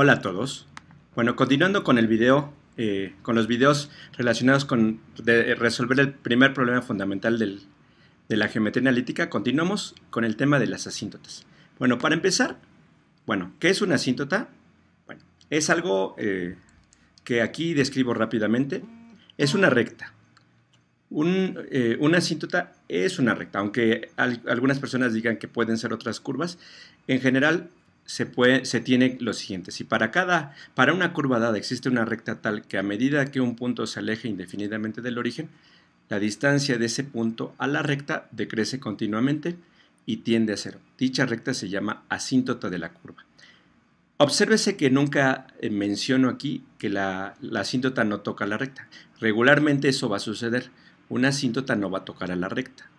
Hola a todos. Bueno, continuando con el video, con los videos relacionados con resolver el primer problema fundamental de la geometría analítica, continuamos con el tema de las asíntotas. Bueno, para empezar, ¿qué es una asíntota? Bueno, es algo que aquí describo rápidamente. Es una recta. Una asíntota es una recta, aunque algunas personas digan que pueden ser otras curvas. En general se tiene lo siguiente: si para una curva dada existe una recta tal que a medida que un punto se aleje indefinidamente del origen, la distancia de ese punto a la recta decrece continuamente y tiende a cero. Dicha recta se llama asíntota de la curva. Obsérvese que nunca menciono aquí que la asíntota no toca la recta. Regularmente eso va a suceder. Una asíntota no va a tocar a la recta.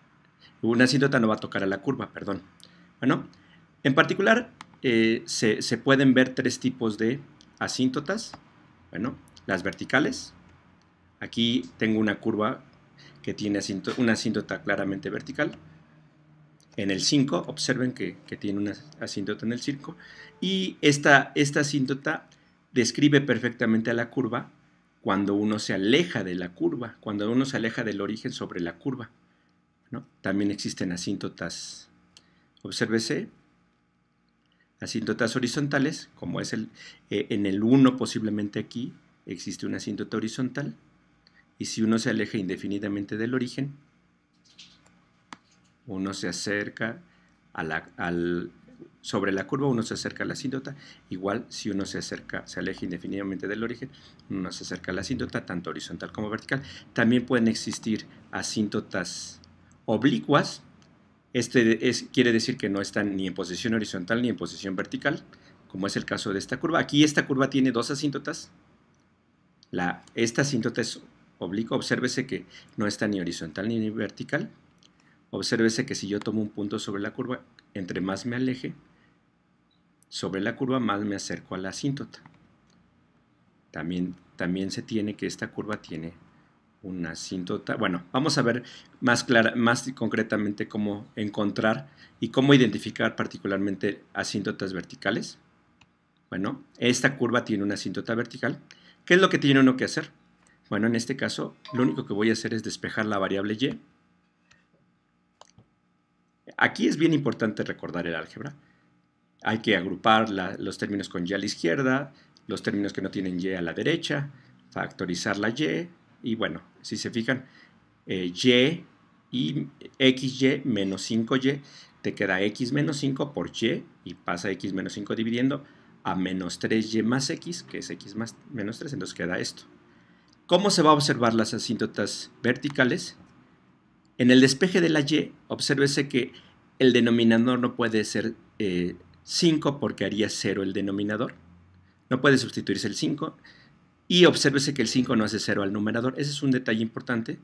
Una asíntota no va a tocar a la curva, perdón. Bueno, en particular se pueden ver tres tipos de asíntotas. Bueno, las verticales. Aquí tengo una curva que tiene una asíntota claramente vertical. En el 5, observen que tiene una asíntota en el 5. Y esta asíntota describe perfectamente a la curva cuando uno se aleja de la curva, cuando uno se aleja del origen sobre la curva, ¿no? También existen asíntotas, obsérvese, asíntotas horizontales, como es en el 1 posiblemente aquí existe una asíntota horizontal, y si uno se aleja indefinidamente del origen, uno se acerca sobre la curva, uno se acerca a la asíntota. Igual, si uno se aleja indefinidamente del origen, uno se acerca a la asíntota, tanto horizontal como vertical. También pueden existir asíntotas oblicuas. Quiere decir que no están ni en posición horizontal ni en posición vertical, como es el caso de esta curva. Aquí esta curva tiene dos asíntotas. Esta asíntota es oblicua. Obsérvese que no está ni horizontal ni vertical. Obsérvese que si yo tomo un punto sobre la curva, entre más me aleje sobre la curva, más me acerco a la asíntota. También se tiene que esta curva tiene una asíntota. Bueno, vamos a ver más concretamente cómo encontrar y cómo identificar particularmente asíntotas verticales. Bueno, esta curva tiene una asíntota vertical. ¿Qué es lo que tiene uno que hacer? Bueno, en este caso, lo único que voy a hacer es despejar la variable y. Aquí es bien importante recordar el álgebra. Hay que agrupar los términos con y a la izquierda, los términos que no tienen y a la derecha, factorizar la y bueno, si se fijan, y xy menos 5y, te queda x menos 5 por y pasa x menos 5 dividiendo a menos 3y más x, que es x más menos 3, entonces queda esto. ¿Cómo se va a observar las asíntotas verticales? En el despeje de la y, obsérvese que el denominador no puede ser 5 porque haría 0 el denominador. No puede sustituirse el 5. Y obsérvese que el 5 no hace 0 al numerador. Ese es un detalle importante.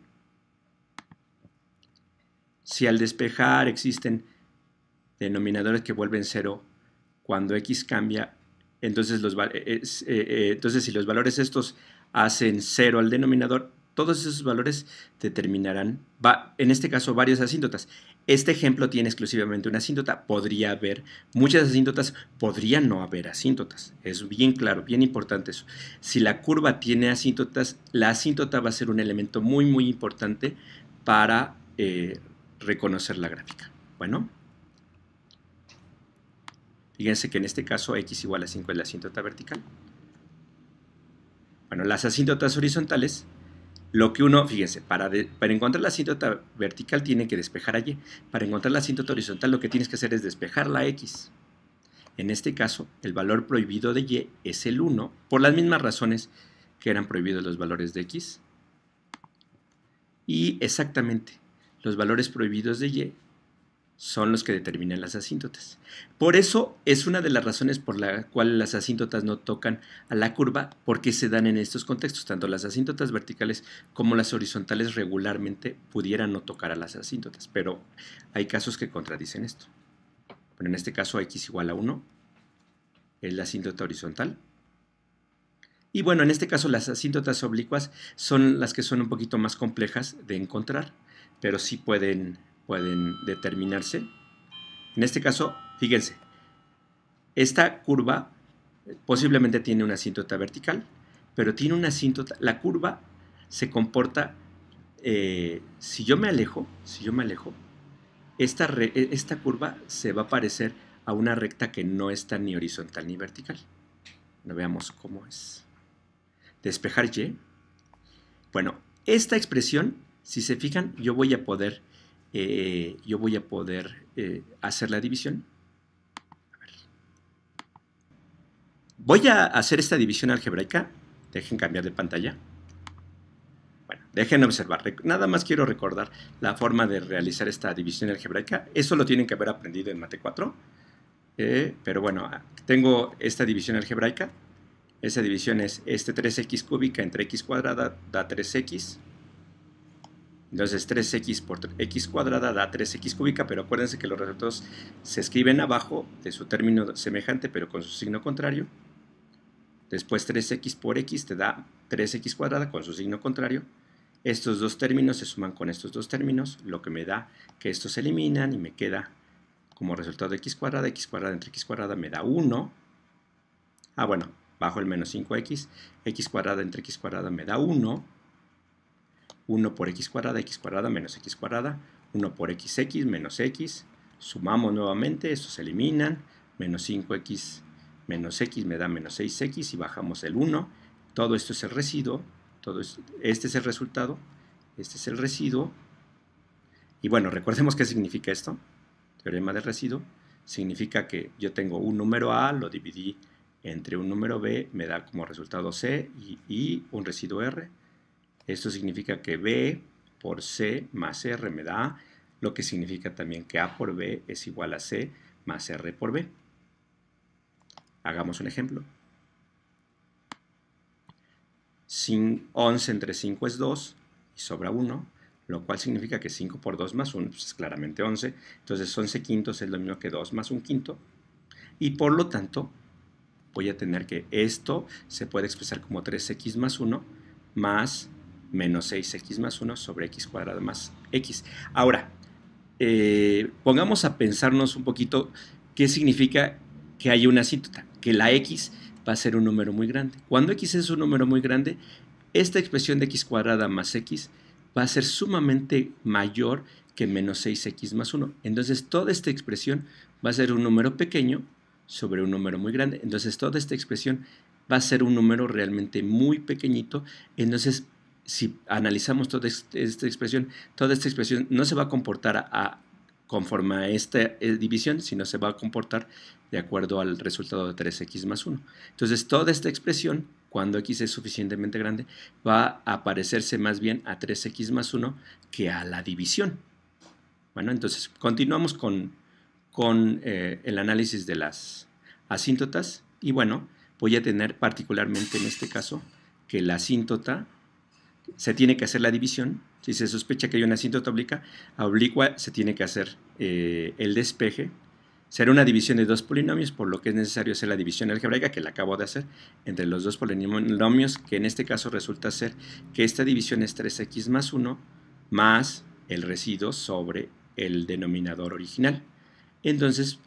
Si al despejar existen denominadores que vuelven 0 cuando x cambia, entonces si los valores estos hacen 0 al denominador, todos esos valores determinarán, en este caso, varias asíntotas. Este ejemplo tiene exclusivamente una asíntota. Podría haber muchas asíntotas, podría no haber asíntotas. Es bien claro, bien importante eso. Si la curva tiene asíntotas, la asíntota va a ser un elemento muy, muy importante para reconocer la gráfica. Bueno, fíjense que en este caso x igual a 5 es la asíntota vertical. Bueno, las asíntotas horizontales, lo que uno, fíjense, para encontrar la asíntota vertical tiene que despejar a y. Para encontrar la asíntota horizontal lo que tienes que hacer es despejar la x. En este caso, el valor prohibido de y es el 1, por las mismas razones que eran prohibidos los valores de x. Y exactamente, los valores prohibidos de y son los que determinan las asíntotas. Por eso es una de las razones por la cual las asíntotas no tocan a la curva, porque se dan en estos contextos. Tanto las asíntotas verticales como las horizontales regularmente pudieran no tocar a las asíntotas, pero hay casos que contradicen esto. Pero en este caso x igual a 1 es la asíntota horizontal. Y bueno, en este caso las asíntotas oblicuas son las que son un poquito más complejas de encontrar, pero sí pueden determinarse. En este caso, fíjense, esta curva posiblemente tiene una asíntota vertical, pero tiene una asíntota, la curva se comporta, si yo me alejo, esta curva se va a parecer a una recta que no está ni horizontal ni vertical. No, veamos cómo es. Despejar Y. Bueno, esta expresión, si se fijan, yo voy a poder hacer la división. A ver. Voy a hacer esta división algebraica. Dejen cambiar de pantalla. Bueno, dejen observar. Nada más quiero recordar la forma de realizar esta división algebraica. Eso lo tienen que haber aprendido en Mate 4. Pero bueno, tengo esta división algebraica. Esa división es 3x cúbica entre x cuadrada da 3x. Entonces 3x por x cuadrada da 3x cúbica, pero acuérdense que los resultados se escriben abajo de su término semejante, pero con su signo contrario. Después 3x por x te da 3x cuadrada con su signo contrario. Estos dos términos se suman con estos dos términos, lo que me da que estos se eliminan y me queda como resultado de x cuadrada entre x cuadrada me da 1. Ah, bueno, bajo el menos 5x, x cuadrada entre x cuadrada me da 1. 1 por x cuadrada menos x cuadrada, 1 por xx menos x. Sumamos nuevamente, estos se eliminan, menos 5x menos x me da menos 6x y bajamos el 1. Todo esto es el residuo, este es el resultado, este es el residuo. Y bueno, recordemos qué significa esto. Teorema del residuo significa que yo tengo un número A, lo dividí entre un número B, me da como resultado C y un residuo R. Esto significa que B por C más R me da A, lo que significa también que A por B es igual a C más R por B. Hagamos un ejemplo. 11 entre 5 es 2 y sobra 1, lo cual significa que 5 por 2 más 1 pues es claramente 11. Entonces 11 quintos es lo mismo que 2 más 1 quinto. Y por lo tanto, voy a tener que esto se puede expresar como 3x más 1 más menos 6x más 1 sobre x cuadrado más x. Ahora, pongamos a pensarnos un poquito qué significa que haya una asíntota, que la x va a ser un número muy grande. Cuando x es un número muy grande, esta expresión de x cuadrada más x va a ser sumamente mayor que menos 6x más 1. Entonces, toda esta expresión va a ser un número pequeño sobre un número muy grande. Entonces, toda esta expresión va a ser un número realmente muy pequeñito. Entonces, si analizamos toda esta expresión no se va a comportar conforme a esta división, sino se va a comportar de acuerdo al resultado de 3x más 1. Entonces, toda esta expresión, cuando x es suficientemente grande, va a parecerse más bien a 3x más 1 que a la división. Bueno, entonces, continuamos con el análisis de las asíntotas. Y bueno, voy a tener particularmente en este caso que la asíntota se tiene que hacer la división. Si se sospecha que hay una asíntota oblicua, se tiene que hacer el despeje. Será una división de dos polinomios, por lo que es necesario hacer la división algebraica, que la acabo de hacer, entre los dos polinomios, que en este caso resulta ser que esta división es 3x más 1 más el residuo sobre el denominador original. Entonces,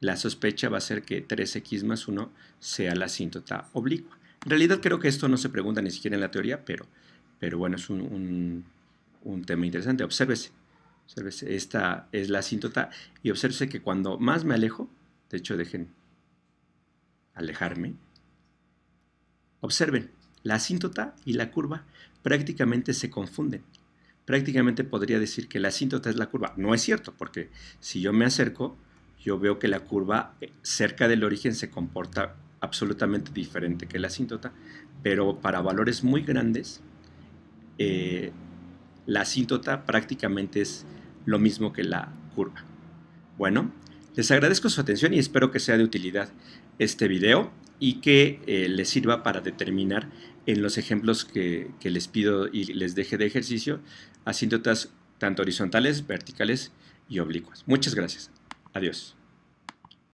la sospecha va a ser que 3x más 1 sea la asíntota oblicua. En realidad creo que esto no se pregunta ni siquiera en la teoría, pero bueno, es un tema interesante. Obsérvese, esta es la asíntota y obsérvese que cuando más me alejo, de hecho dejen alejarme, observen, la asíntota y la curva prácticamente se confunden. Prácticamente podría decir que la asíntota es la curva. No es cierto, porque si yo me acerco, yo veo que la curva cerca del origen se comporta absolutamente diferente que la asíntota, pero para valores muy grandes, la asíntota prácticamente es lo mismo que la curva. Bueno, les agradezco su atención y espero que sea de utilidad este video y que les sirva para determinar en los ejemplos que les pido y les deje de ejercicio asíntotas tanto horizontales, verticales y oblicuas. Muchas gracias. Adiós.